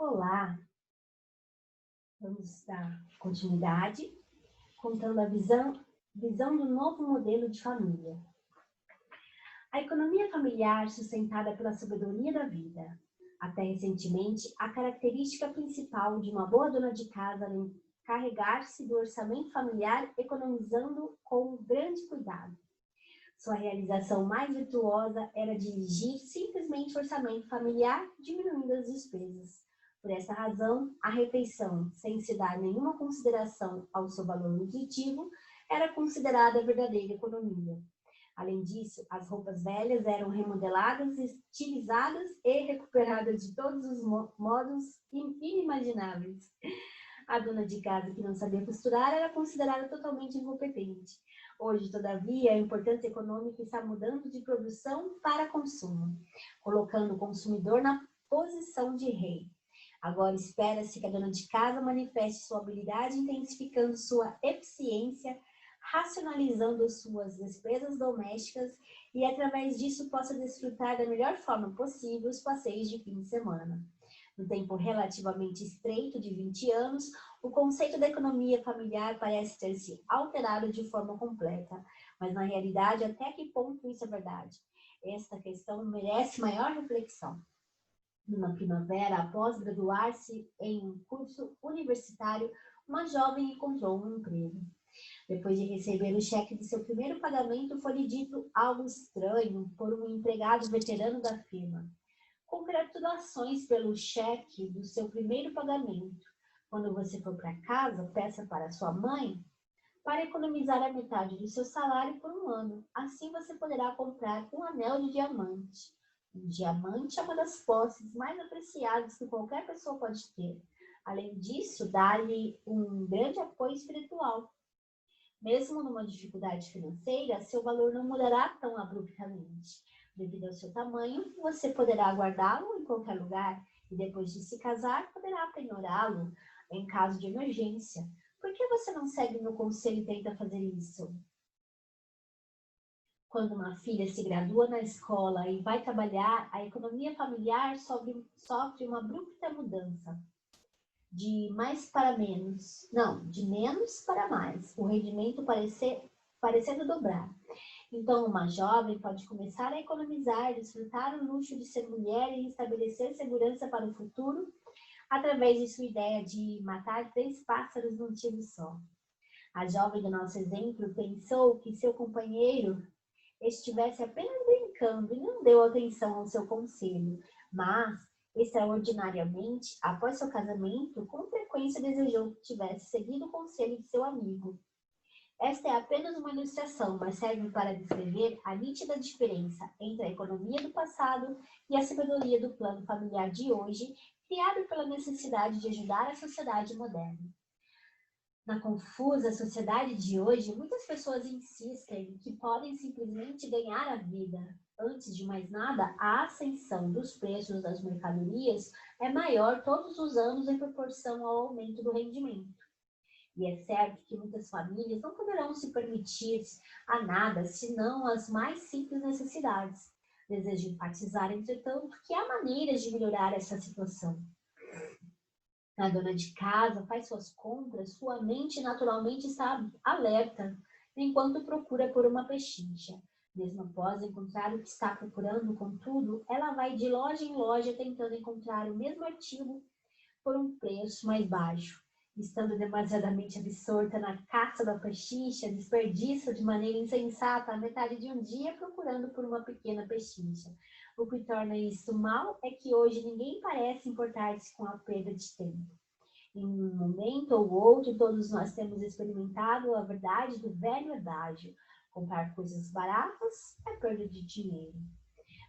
Olá, vamos dar continuidade, contando a visão do novo modelo de família. A economia familiar sustentada pela sabedoria da vida. Até recentemente, a característica principal de uma boa dona de casa era encarregar-se do orçamento familiar, economizando com grande cuidado. Sua realização mais virtuosa era dirigir simplesmente o orçamento familiar, diminuindo as despesas. Por essa razão, a refeição, sem se dar nenhuma consideração ao seu valor nutritivo, era considerada verdadeira economia. Além disso, as roupas velhas eram remodeladas, estilizadas e recuperadas de todos os modos inimagináveis. A dona de casa que não sabia costurar era considerada totalmente incompetente. Hoje, todavia, a importância econômica está mudando de produção para consumo, colocando o consumidor na posição de rei. Agora espera-se que a dona de casa manifeste sua habilidade, intensificando sua eficiência, racionalizando suas despesas domésticas e, através disso, possa desfrutar da melhor forma possível os passeios de fim de semana. No tempo relativamente estreito de 20 anos, o conceito da economia familiar parece ter se alterado de forma completa, mas na realidade, até que ponto isso é verdade? Esta questão merece maior reflexão. Numa primavera, após graduar-se em um curso universitário, uma jovem encontrou um emprego. Depois de receber o cheque de seu primeiro pagamento, foi-lhe dito algo estranho por um empregado veterano da firma. Congratulações pelo cheque do seu primeiro pagamento. Quando você for para casa, peça para sua mãe para economizar a metade do seu salário por um ano. Assim você poderá comprar um anel de diamante. Um diamante é uma das posses mais apreciadas que qualquer pessoa pode ter. Além disso, dá-lhe um grande apoio espiritual. Mesmo numa dificuldade financeira, seu valor não mudará tão abruptamente. Devido ao seu tamanho, você poderá guardá-lo em qualquer lugar e depois de se casar, poderá penhorá-lo em caso de emergência. Por que você não segue meu conselho e tenta fazer isso? Quando uma filha se gradua na escola e vai trabalhar, a economia familiar sofre uma abrupta mudança. De mais para menos. Não, de menos para mais. O rendimento parecendo dobrar. Então, uma jovem pode começar a economizar, desfrutar o luxo de ser mulher e estabelecer segurança para o futuro através de sua ideia de matar 3 pássaros num tiro só. A jovem do nosso exemplo pensou que seu companheiro estivesse apenas brincando e não deu atenção ao seu conselho, mas, extraordinariamente, após seu casamento, com frequência desejou que tivesse seguido o conselho de seu amigo. Esta é apenas uma ilustração, mas serve para descrever a nítida diferença entre a economia do passado e a sabedoria do plano familiar de hoje, criado pela necessidade de ajudar a sociedade moderna. Na confusa sociedade de hoje, muitas pessoas insistem que podem simplesmente ganhar a vida. Antes de mais nada, a ascensão dos preços das mercadorias é maior todos os anos em proporção ao aumento do rendimento. E é certo que muitas famílias não poderão se permitir a nada, senão as mais simples necessidades. Desejo enfatizar, entretanto, que há maneiras de melhorar essa situação. A dona de casa faz suas compras, sua mente naturalmente está alerta, enquanto procura por uma pechincha. Mesmo após encontrar o que está procurando, contudo, ela vai de loja em loja tentando encontrar o mesmo artigo por um preço mais baixo. Estando demasiadamente absorta na caça da pechincha, desperdiça de maneira insensata a metade de um dia procurando por uma pequena pechincha. O que torna isso mal é que hoje ninguém parece importar-se com a perda de tempo. Em um momento ou outro, todos nós temos experimentado a verdade do velho adágio: comprar coisas baratas é perda de dinheiro.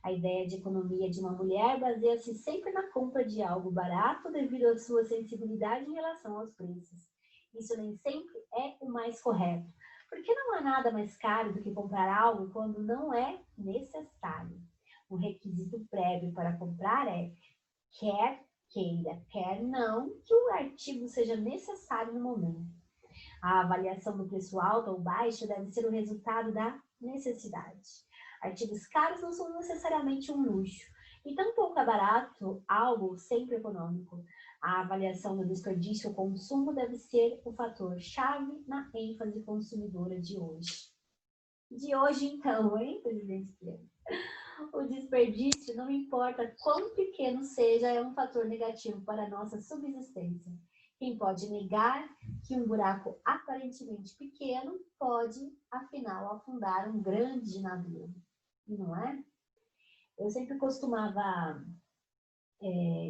A ideia de economia de uma mulher baseia-se sempre na compra de algo barato devido à sua sensibilidade em relação aos preços. Isso nem sempre é o mais correto, porque não há nada mais caro do que comprar algo quando não é necessário. O requisito prévio para comprar é quer queira, quer não, que o artigo seja necessário no momento. A avaliação do preço alto ou baixo deve ser o resultado da necessidade. Artigos caros não são necessariamente um luxo, E tampouco é barato algo sempre econômico. A avaliação do desperdício e o consumo deve ser o fator-chave na ênfase consumidora de hoje. De hoje, então, hein, presidente Guilherme? O desperdício, não importa quão pequeno seja, é um fator negativo para a nossa subsistência. Quem pode negar que um buraco aparentemente pequeno pode, afinal, afundar um grande navio? Não é? Eu sempre costumava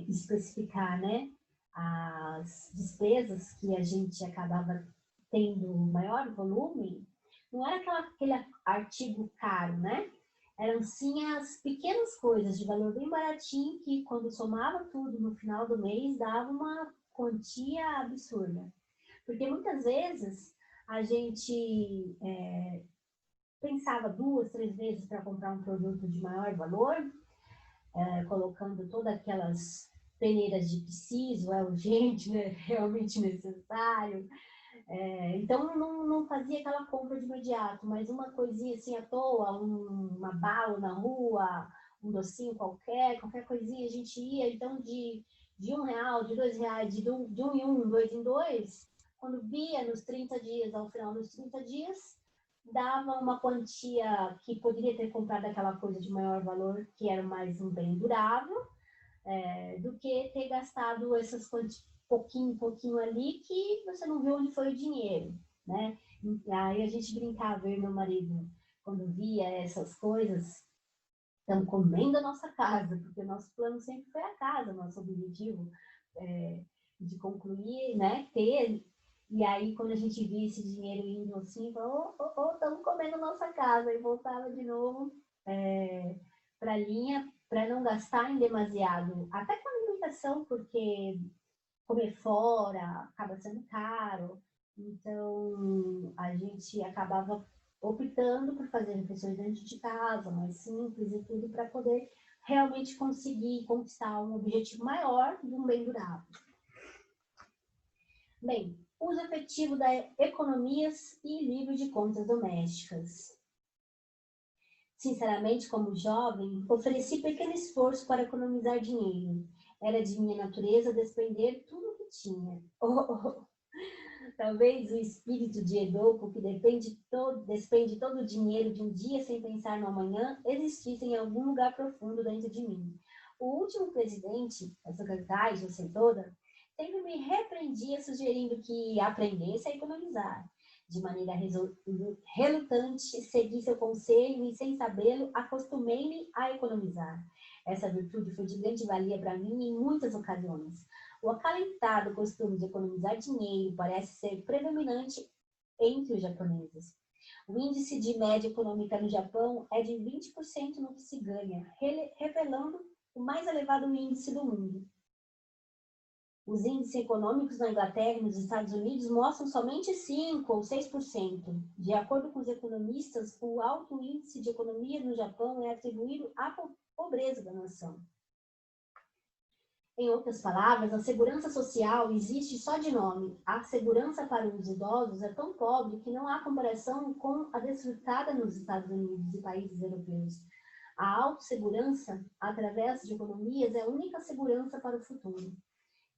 especificar, né, as despesas que a gente acabava tendo maior volume. Não era aquele artigo caro, né? Eram sim as pequenas coisas de valor bem baratinho que, quando somava tudo no final do mês, dava uma quantia absurda. Porque muitas vezes a gente pensava 2, 3 vezes para comprar um produto de maior valor, colocando todas aquelas peneiras de preciso, é urgente, né? Realmente necessário. Então, não fazia aquela compra de imediato, mas uma coisinha assim à toa, uma bala na rua, um docinho qualquer coisinha, a gente ia, então, de R$1, de R$2, de um em um, dois em dois, quando via nos 30 dias, ao final dos 30 dias, dava uma quantia que poderia ter comprado aquela coisa de maior valor, que era mais um bem durável, do que ter gastado essas quantias pouquinho ali que você não viu onde foi o dinheiro, né? Aí a gente brincava, eu e meu marido, quando via essas coisas, estamos comendo a nossa casa, porque o nosso plano sempre foi a casa, nosso objetivo de concluir, né, ter. E aí, quando a gente via esse dinheiro indo assim, falou, estamos comendo a nossa casa, e voltava de novo para a linha, para não gastar em demasiado, até com alimentação, porque comer fora acaba sendo caro, então a gente acabava optando por fazer refeições dentro de casa, mais simples e tudo, para poder realmente conseguir conquistar um objetivo maior de um bem durável. Bem, uso efetivo das economias e livro de contas domésticas. Sinceramente, como jovem, ofereci pequeno esforço para economizar dinheiro. Era de minha natureza despender tudo o que tinha. Talvez o espírito de Edopo, que despende todo o dinheiro de um dia sem pensar no amanhã, existisse em algum lugar profundo dentro de mim. O último presidente, essa cartaz, eu sei toda, sempre me repreendia sugerindo que aprendesse a economizar. De maneira relutante, segui seu conselho e, sem sabê-lo, acostumei-me a economizar. Essa virtude foi de grande valia para mim em muitas ocasiões. O acalentado costume de economizar dinheiro parece ser predominante entre os japoneses. O índice de média econômica no Japão é de 20% no que se ganha, revelando o mais elevado índice do mundo. Os índices econômicos na Inglaterra e nos Estados Unidos mostram somente 5% ou 6%. De acordo com os economistas, o alto índice de economia no Japão é atribuído à pobreza da nação. Em outras palavras, a segurança social existe só de nome. A segurança para os idosos é tão pobre que não há comparação com a desfrutada nos Estados Unidos e países europeus. A autossegurança, através de economias, é a única segurança para o futuro.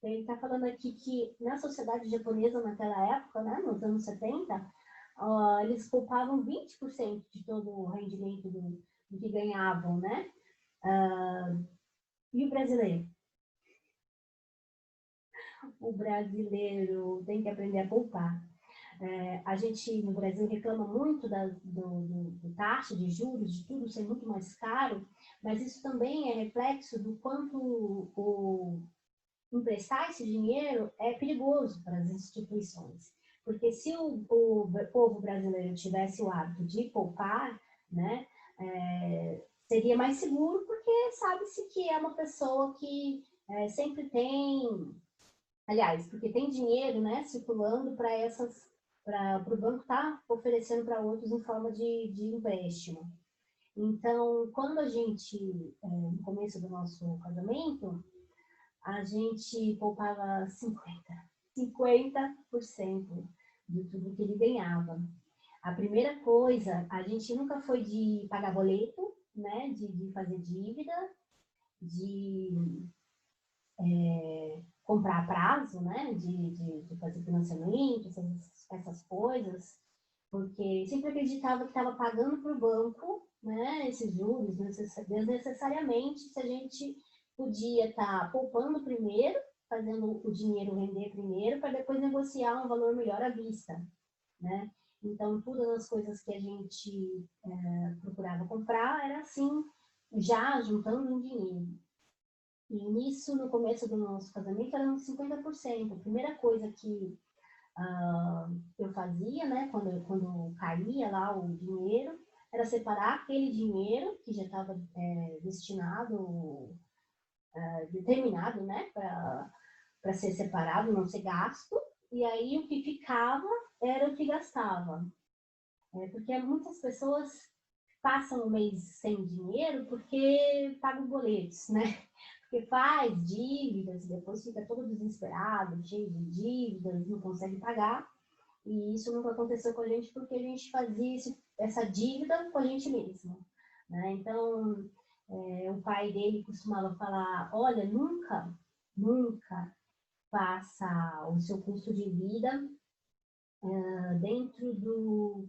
Ele está falando aqui que na sociedade japonesa, naquela época, né, nos anos 70, eles poupavam 20% de todo o rendimento do que ganhavam, né? E o brasileiro? O brasileiro tem que aprender a poupar. A gente, no Brasil, reclama muito do taxa de juros, de tudo ser muito mais caro, mas isso também é reflexo do quanto emprestar esse dinheiro é perigoso para as instituições. Porque se o povo brasileiro tivesse o hábito de poupar, né, seria mais seguro, porque sabe-se que é uma pessoa que sempre tem, aliás, porque tem dinheiro, né, circulando para o banco estar oferecendo para outros em forma de empréstimo. Então, quando a gente, no começo do nosso casamento, a gente poupava 50% de tudo que ele ganhava. A primeira coisa, a gente nunca foi de pagar boleto, né, de fazer dívida, de comprar a prazo, né? De fazer financiamento, essas coisas, porque sempre acreditava que estava pagando para o banco, né? Esses juros desnecessariamente, se a gente podia estar poupando primeiro, fazendo o dinheiro render primeiro, para depois negociar um valor melhor à vista, né? Então, todas as coisas que a gente procurava comprar era assim, já juntando um dinheiro. E nisso, no começo do nosso casamento, era uns 50%. A primeira coisa que eu fazia, né, quando caía lá o dinheiro, era separar aquele dinheiro que já estava destinado, determinado, né, para ser separado, não ser gasto, e aí o que ficava era o que gastava. Porque muitas pessoas passam o mês sem dinheiro porque pagam boletos, né? Porque faz dívidas, depois fica todo desesperado, cheio de dívidas, não consegue pagar. E isso nunca aconteceu com a gente porque a gente fazia essa dívida com a gente mesmo, né? Então, o pai dele costumava falar, olha, nunca faça o seu custo de vida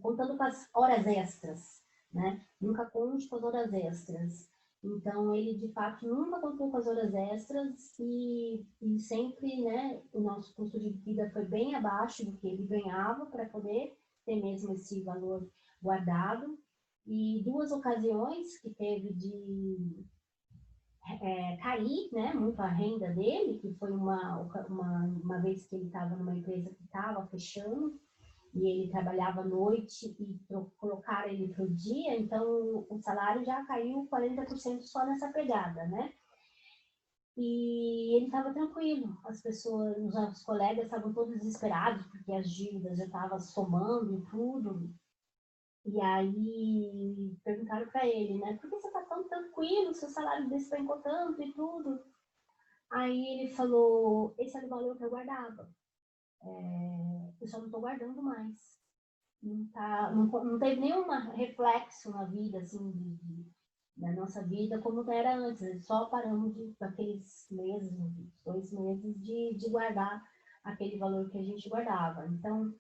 contando com as horas extras, né? Nunca conte com as horas extras. Então, ele, de fato, nunca contou com as horas extras e sempre, né, o nosso custo de vida foi bem abaixo do que ele ganhava para poder ter mesmo esse valor guardado. E 2 ocasiões que teve de cair, né, muito a renda dele, que foi uma vez que ele estava numa empresa que estava fechando, e ele trabalhava à noite e colocaram ele para o dia, então o salário já caiu 40% só nessa pegada, né? E ele estava tranquilo, as pessoas, os colegas estavam todos desesperados, porque as dívidas já estavam somando e tudo. E aí perguntaram para ele, né? Por que você está tão tranquilo, seu salário despencou tanto e tudo? Aí ele falou, esse era o valor que eu guardava. Eu só não estou guardando mais. Não teve nenhum reflexo na vida, assim, da nossa vida como era antes. Só paramos daqueles meses, 2 meses, de guardar aquele valor que a gente guardava. Então,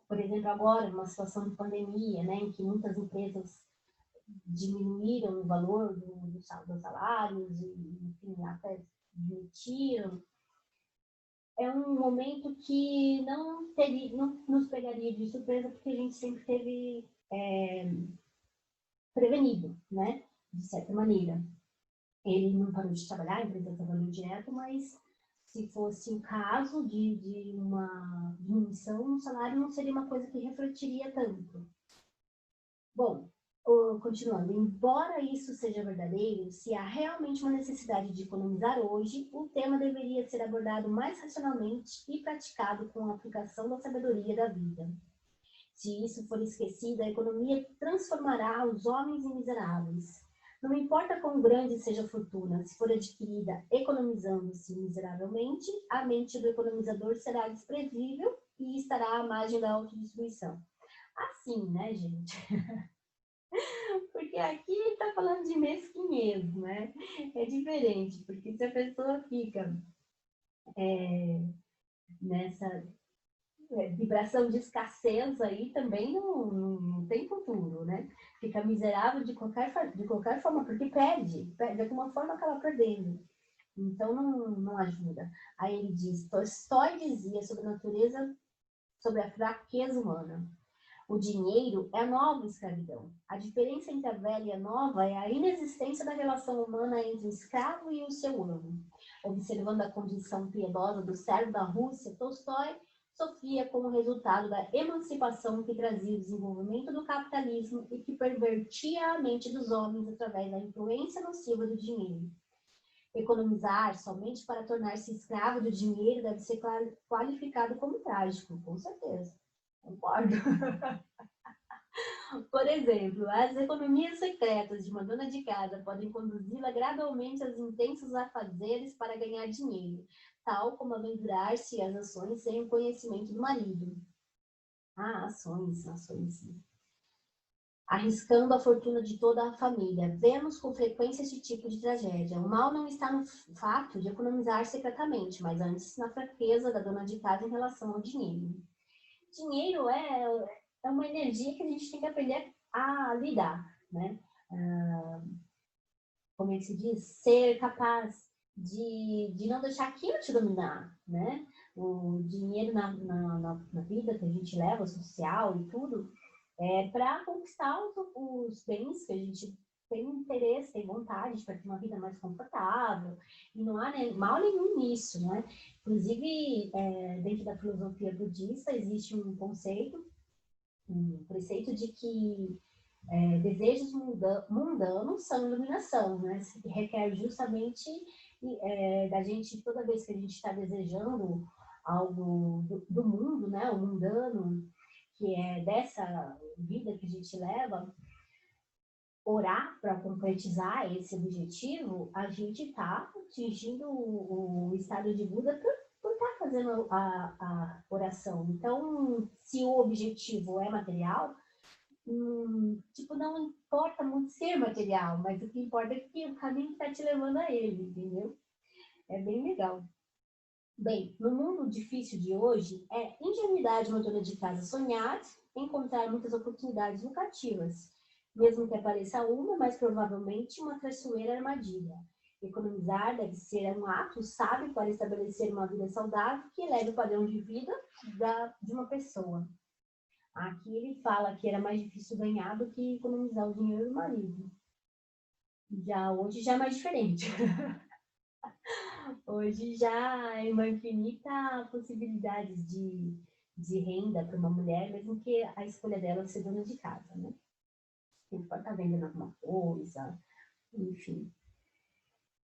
por exemplo, agora, numa situação de pandemia, né, em que muitas empresas diminuíram o valor dos salários e, enfim, até demitiram, é um momento que não nos pegaria de surpresa, porque a gente sempre teve prevenido, né? De certa maneira. Ele não parou de trabalhar, a empresa trabalhou direto, mas se fosse o caso de uma diminuição no salário, não seria uma coisa que refletiria tanto. Bom, continuando, embora isso seja verdadeiro, se há realmente uma necessidade de economizar hoje, o tema deveria ser abordado mais racionalmente e praticado com a aplicação da sabedoria da vida. Se isso for esquecido, a economia transformará os homens em miseráveis. Não importa quão grande seja a fortuna, se for adquirida economizando-se miseravelmente, a mente do economizador será desprezível e estará à margem da autodestruição. Assim, né, gente? Porque aqui está falando de mesquinhez, né? É diferente, porque se a pessoa fica nessa vibração de escassez aí, também não tem futuro, né? Fica miserável de qualquer forma, porque perde, de alguma forma acaba perdendo. Então não ajuda. Aí ele diz, Tolstói dizia sobre a natureza, sobre a fraqueza humana. O dinheiro é a nova escravidão. A diferença entre a velha e a nova é a inexistência da relação humana entre o escravo e o seu amo. Observando a condição piedosa do servo da Rússia, Tolstói sofria como resultado da emancipação que trazia o desenvolvimento do capitalismo e que pervertia a mente dos homens através da influência nociva do dinheiro. Economizar somente para tornar-se escravo do dinheiro deve ser qualificado como trágico, com certeza. Concordo. Por exemplo, as economias secretas de uma dona de casa podem conduzi-la gradualmente aos intensos afazeres para ganhar dinheiro, tal como aventurar-se às ações sem o conhecimento do marido. Ah, ações. arriscando a fortuna de toda a família. Vemos com frequência esse tipo de tragédia. O mal não está no fato de economizar secretamente, mas antes na fraqueza da dona de casa em relação ao dinheiro. Dinheiro é uma energia que a gente tem que aprender a lidar, né? Como é que se diz? Ser capaz de não deixar aquilo te dominar, né? O dinheiro na vida que a gente leva, social e tudo, é para conquistar os bens que a gente tem interesse, tem vontade para ter uma vida mais confortável, e não há mal nenhum nisso, né? Inclusive, dentro da filosofia budista, existe um preceito de que desejos mundanos são iluminação, né? Que requer justamente da gente, toda vez que a gente está desejando algo do mundo, né? O mundano, que é dessa vida que a gente leva, orar para concretizar esse objetivo, a gente está atingindo o estado de Buda por estar fazendo a oração. Então, se o objetivo é material, tipo, não importa muito ser material, mas o que importa é que o caminho está te levando a ele, entendeu? É bem legal. Bem, no mundo difícil de hoje, é ingenuidade uma dona de casa sonhar encontrar muitas oportunidades lucrativas, mesmo que apareça uma, mas provavelmente uma traiçoeira armadilha. Economizar deve ser um ato sábio para estabelecer uma vida saudável que eleve o padrão de vida de uma pessoa. Aqui ele fala que era mais difícil ganhar do que economizar o dinheiro do marido. Hoje já é mais diferente. Hoje já é uma infinita possibilidades de renda para uma mulher, mesmo que a escolha dela seja dona de casa, né? Tem que estar vendendo alguma coisa, enfim.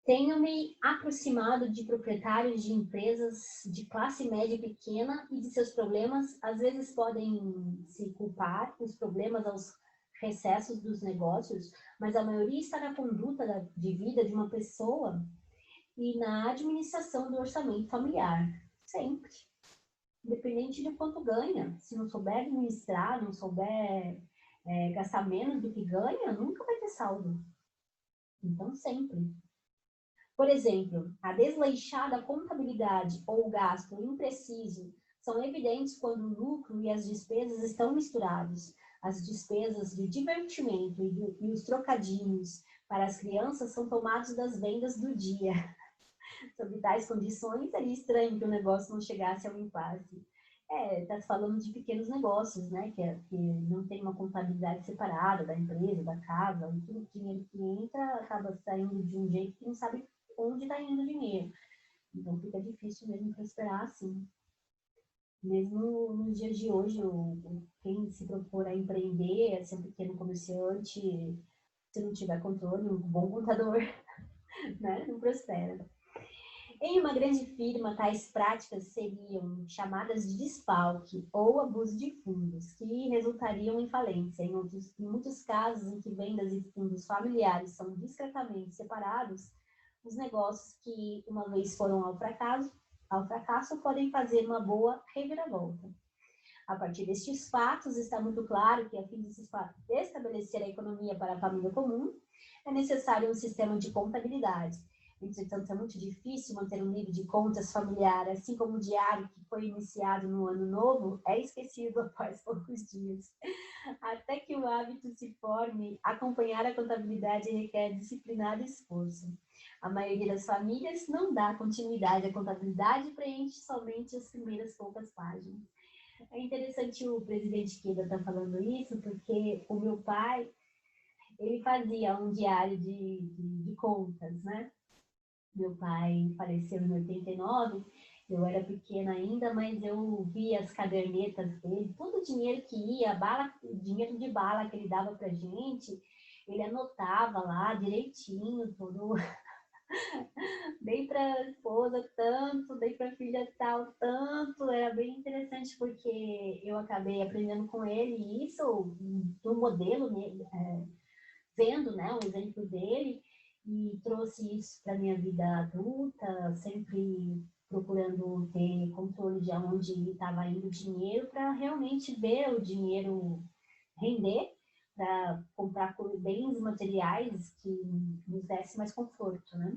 Tenho me aproximado de proprietários de empresas de classe média pequena e de seus problemas, às vezes podem se culpar os problemas aos recessos dos negócios, mas a maioria está na conduta de vida de uma pessoa e na administração do orçamento familiar, sempre. Independente de quanto ganha, se não souber administrar, não souber gastar menos do que ganha, nunca vai ter saldo. Então, sempre. Por exemplo, a desleixada contabilidade ou o gasto impreciso são evidentes quando o lucro e as despesas estão misturados. As despesas de divertimento e os trocadinhos para as crianças são tomados das vendas do dia. Sob tais condições, seria estranho que o negócio não chegasse ao impasse. Está falando de pequenos negócios, né? Que não tem uma contabilidade separada da empresa, da casa, e tudo o dinheiro que entra acaba saindo de um jeito que não sabe onde está indo o dinheiro. Então fica difícil mesmo prosperar assim. Mesmo nos dias de hoje, quem se propor a empreender, a ser um pequeno comerciante, se não tiver controle, um bom contador, né, não prospera. Em uma grande firma, tais práticas seriam chamadas de desfalque ou abuso de fundos, que resultariam em falência. Em muitos casos em que vendas e fundos familiares são discretamente separados, os negócios que uma vez foram ao fracasso podem fazer uma boa reviravolta. A partir destes fatos, está muito claro que, a fim de se estabelecer a economia para a família comum, é necessário um sistema de contabilidade. Entretanto, é muito difícil manter um livro de contas familiar, assim como o diário que foi iniciado no ano novo é esquecido após poucos dias. Até que o hábito se forme, acompanhar a contabilidade requer disciplinado esforço. A maioria das famílias não dá continuidade à contabilidade e preenche somente as primeiras poucas páginas. É interessante o presidente Kida estar falando isso, porque o meu pai, ele fazia um diário de contas, né? Meu pai faleceu em 89, eu era pequena ainda, mas eu via as cadernetas dele, todo o dinheiro que ia, dinheiro de bala que ele dava pra gente, ele anotava lá direitinho, tudo. Dei para a esposa tanto, dei para a filha tal tanto, era bem interessante porque eu acabei aprendendo com ele isso, do modelo, vendo, né, o exemplo dele, e trouxe isso para minha vida adulta, sempre procurando ter controle de onde estava indo o dinheiro para realmente ver o dinheiro render, para comprar bens materiais que nos desse mais conforto, né?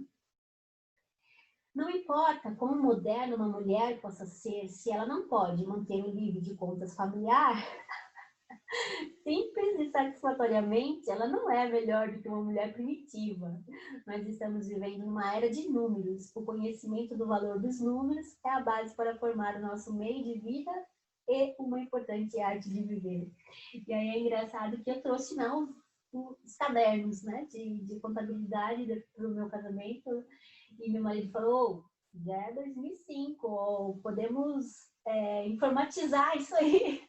Não importa quão moderna uma mulher possa ser, se ela não pode manter um livro de contas familiar, simples e satisfatoriamente, ela não é melhor do que uma mulher primitiva. Nós estamos vivendo uma era de números. O conhecimento do valor dos números é a base para formar o nosso meio de vida e uma importante arte de viver. E aí é engraçado que eu trouxe não os cadernos, né, de contabilidade para o meu casamento, e meu marido falou, já é 2005, ou podemos informatizar isso aí.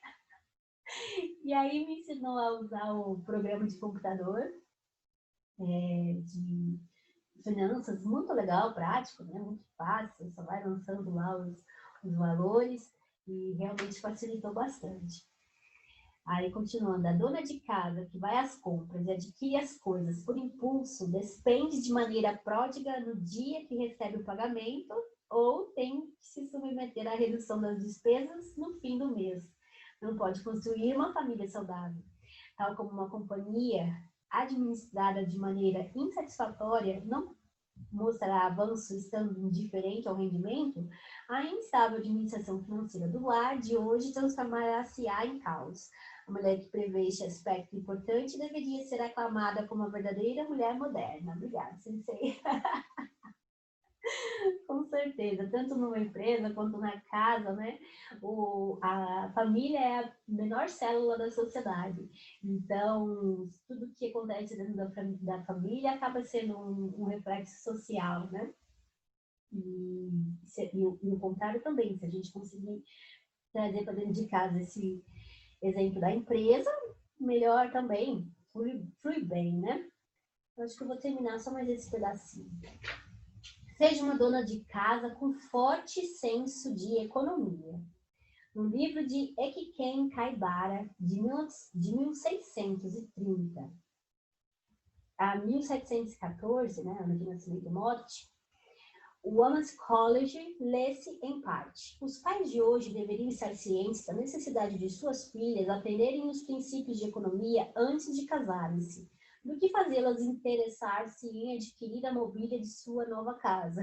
E aí me ensinou a usar o programa de computador, de finanças, muito legal, prático, né? Muito fácil, só vai lançando lá os valores, e realmente facilitou bastante. Aí, continuando, a dona de casa que vai às compras e adquire as coisas por impulso, despende de maneira pródiga no dia que recebe o pagamento ou tem que se submeter à redução das despesas no fim do mês. Não pode construir uma família saudável. Tal como uma companhia administrada de maneira insatisfatória não mostrará avanço estando indiferente ao rendimento, a instável administração financeira do lar de hoje transformará-se-á em caos. A mulher que prevê este aspecto importante deveria ser aclamada como a verdadeira mulher moderna. Obrigada, sensei. Com certeza, tanto numa empresa quanto na casa, né? A família é a menor célula da sociedade. Então, tudo que acontece dentro da família acaba sendo um reflexo social, né? E o contrário também, se a gente conseguir trazer para dentro de casa esse exemplo da empresa, melhor também, flui bem, né? Eu acho que eu vou terminar só mais esse pedacinho. Seja uma dona de casa com forte senso de economia. No livro de Eikiken Kaibara, de 1630 a 1714, né, ano de nascimento e morte, o Women's College lê-se em parte. Os pais de hoje deveriam estar cientes da necessidade de suas filhas aprenderem os princípios de economia antes de casarem-se, do que fazê-las interessar-se em adquirir a mobília de sua nova casa.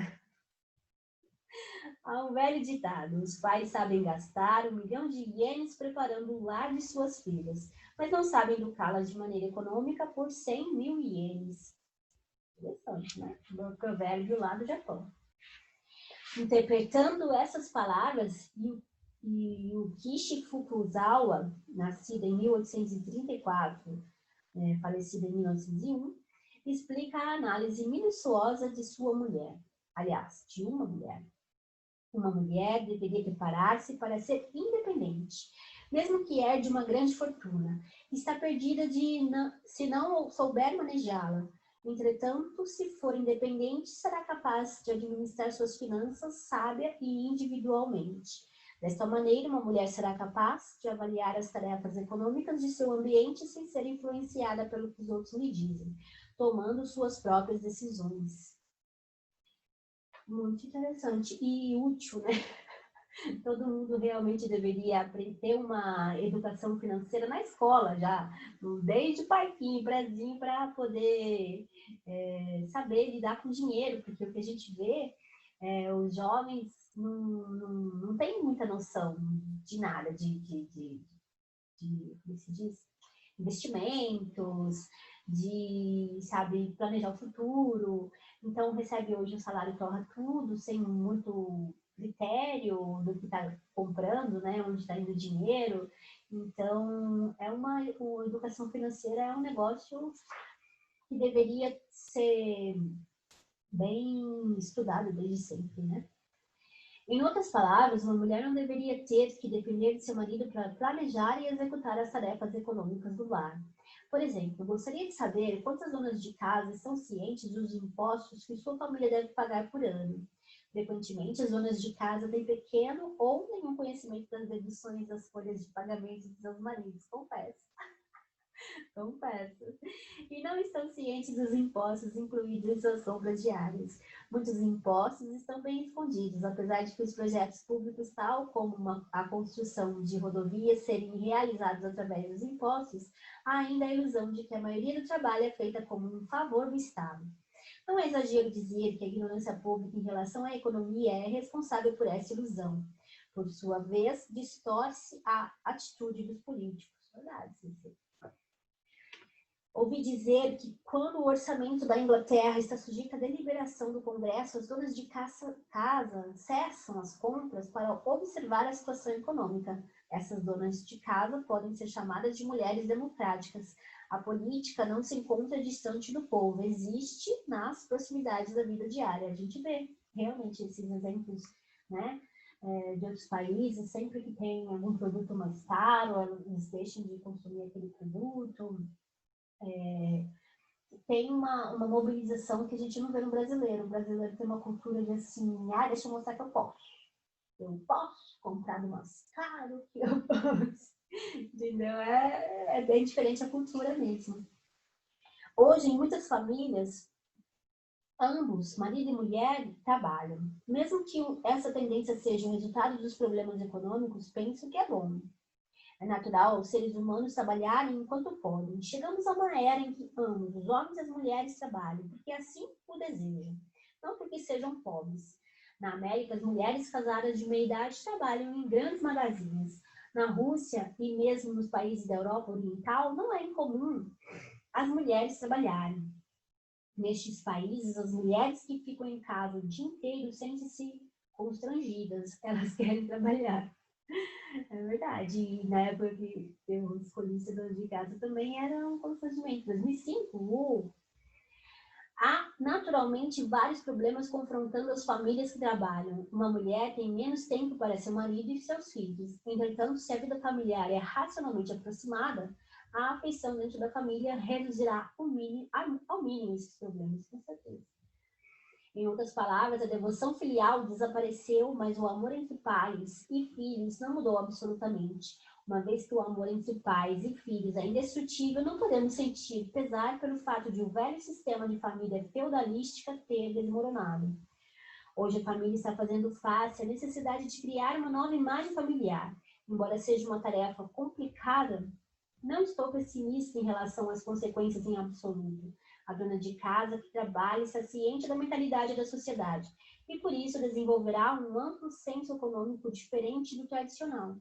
Há um velho ditado: os pais sabem gastar 1.000.000 de ienes preparando o lar de suas filhas, mas não sabem educá-las de maneira econômica por 100.000 ienes. Interessante, né? O provérbio lá do Japão. Interpretando essas palavras, Yukishi Fukuzawa, nascida em 1834, falecida em 1901, explica a análise minuciosa de sua mulher, aliás, de uma mulher. Uma mulher deveria preparar-se para ser independente, mesmo que herde uma grande fortuna. Está perdida se não souber manejá-la. Entretanto, se for independente, será capaz de administrar suas finanças sábia e individualmente. Desta maneira, uma mulher será capaz de avaliar as tarefas econômicas de seu ambiente sem ser influenciada pelo que os outros lhe dizem, tomando suas próprias decisões. Muito interessante e útil, né? Todo mundo realmente deveria ter uma educação financeira na escola já, desde parquinho, prezinho, para poder saber lidar com dinheiro, porque o que a gente vê, os jovens não têm muita noção de nada, como se diz? Investimentos, de, sabe, planejar o futuro. Então, recebe hoje um salário, torra tudo, sem muito critério do que está comprando, né, onde está indo o dinheiro. Então, a educação financeira é um negócio que deveria ser bem estudado desde sempre, né? Em outras palavras, uma mulher não deveria ter que depender de seu marido para planejar e executar as tarefas econômicas do lar. Por exemplo, gostaria de saber quantas donas de casa estão cientes dos impostos que sua família deve pagar por ano. Frequentemente, as donas de casa têm pequeno ou nenhum conhecimento das deduções das folhas de pagamento de seus maridos, confesso. Confesso. E não estão cientes dos impostos incluídos em suas compras diárias. Muitos impostos estão bem escondidos, apesar de que os projetos públicos, tal como a construção de rodovias, serem realizados através dos impostos, há ainda a ilusão de que a maioria do trabalho é feita como um favor do Estado. Não é exagero dizer que a ignorância pública em relação à economia é responsável por essa ilusão. Por sua vez, distorce a atitude dos políticos. Verdade, Cícero. Ouvi dizer que quando o orçamento da Inglaterra está sujeito à deliberação do Congresso, as donas de casa cessam as compras para observar a situação econômica. Essas donas de casa podem ser chamadas de mulheres democráticas. A política não se encontra distante do povo, existe nas proximidades da vida diária. A gente vê realmente esses exemplos, né, de outros países, sempre que tem algum produto mais caro, eles deixam de consumir aquele produto. Tem uma mobilização que a gente não vê no brasileiro. O brasileiro tem uma cultura de assim, deixa eu mostrar que eu posso. Eu posso comprar do mais caro que eu posso. Entendeu? É bem diferente a cultura mesmo. Hoje, em muitas famílias, ambos, marido e mulher, trabalham. Mesmo que essa tendência seja o resultado dos problemas econômicos, penso que é bom. É natural os seres humanos trabalharem enquanto podem. Chegamos a uma era em que ambos, os homens e as mulheres, trabalham, porque assim o desejam, não porque sejam pobres. Na América, as mulheres casadas de meia idade trabalham em grandes magazines. Na Rússia e mesmo nos países da Europa Oriental, não é incomum as mulheres trabalharem. Nestes países, as mulheres que ficam em casa o dia inteiro sentem-se constrangidas, elas querem trabalhar. É verdade. E na época que eu escolhi ser dona de casa também era um constrangimento. Em 2005, há naturalmente vários problemas confrontando as famílias que trabalham. Uma mulher tem menos tempo para seu marido e seus filhos. Entretanto, se a vida familiar é racionalmente aproximada, a afeição dentro da família reduzirá ao mínimo esses problemas, com certeza. Em outras palavras, a devoção filial desapareceu, mas o amor entre pais e filhos não mudou absolutamente. Uma vez que o amor entre pais e filhos é indestrutível, não podemos sentir pesar pelo fato de o velho sistema de família feudalística ter desmoronado. Hoje a família está fazendo face à necessidade de criar uma nova imagem familiar. Embora seja uma tarefa complicada, não estou pessimista em relação às consequências em absoluto. A dona de casa que trabalha está ciente da mentalidade da sociedade e, por isso, desenvolverá um amplo senso econômico diferente do tradicional.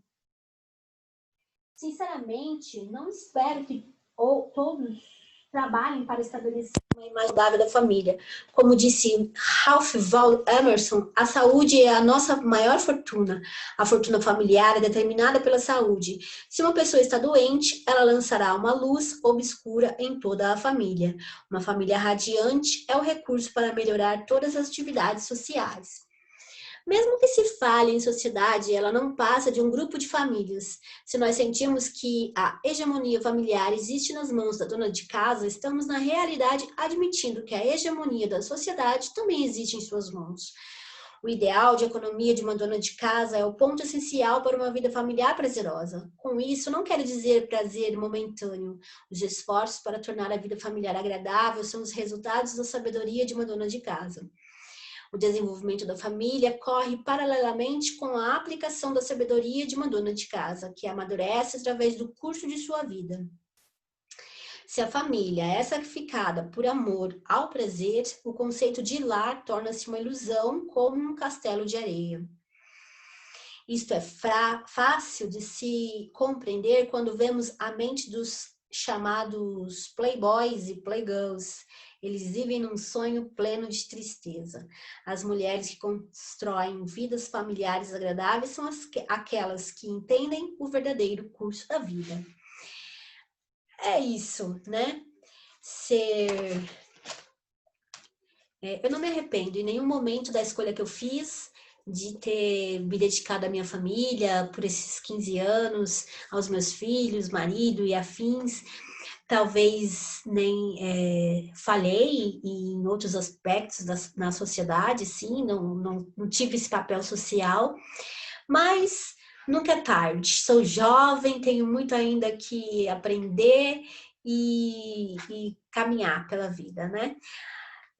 Sinceramente, não espero que todos trabalhem para estabelecer uma imagem saudável da família. Como disse Ralph Waldo Emerson, a saúde é a nossa maior fortuna. A fortuna familiar é determinada pela saúde. Se uma pessoa está doente, ela lançará uma luz obscura em toda a família. Uma família radiante é o recurso para melhorar todas as atividades sociais. Mesmo que se fale em sociedade, ela não passa de um grupo de famílias. Se nós sentimos que a hegemonia familiar existe nas mãos da dona de casa, estamos na realidade admitindo que a hegemonia da sociedade também existe em suas mãos. O ideal de economia de uma dona de casa é o ponto essencial para uma vida familiar prazerosa. Com isso, não quero dizer prazer momentâneo. Os esforços para tornar a vida familiar agradável são os resultados da sabedoria de uma dona de casa. O desenvolvimento da família corre paralelamente com a aplicação da sabedoria de uma dona de casa, que amadurece através do curso de sua vida. Se a família é sacrificada por amor ao prazer, o conceito de lar torna-se uma ilusão como um castelo de areia. Isto é fácil de se compreender quando vemos a mente dos chamados playboys e playgirls. Eles vivem num sonho pleno de tristeza. As mulheres que constroem vidas familiares agradáveis são aquelas que entendem o verdadeiro curso da vida. É isso, né? Eu não me arrependo em nenhum momento da escolha que eu fiz, de ter me dedicado à minha família por esses 15 anos, aos meus filhos, marido e afins. Talvez nem falhei em outros aspectos na sociedade, sim, não tive esse papel social, mas nunca é tarde. Sou jovem, tenho muito ainda que aprender e caminhar pela vida, né?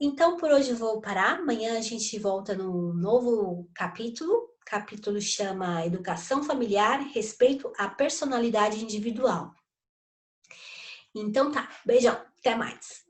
Então, por hoje eu vou parar. Amanhã a gente volta num novo capítulo. O capítulo chama Educação Familiar, Respeito à Personalidade Individual. Então tá, beijão, até mais.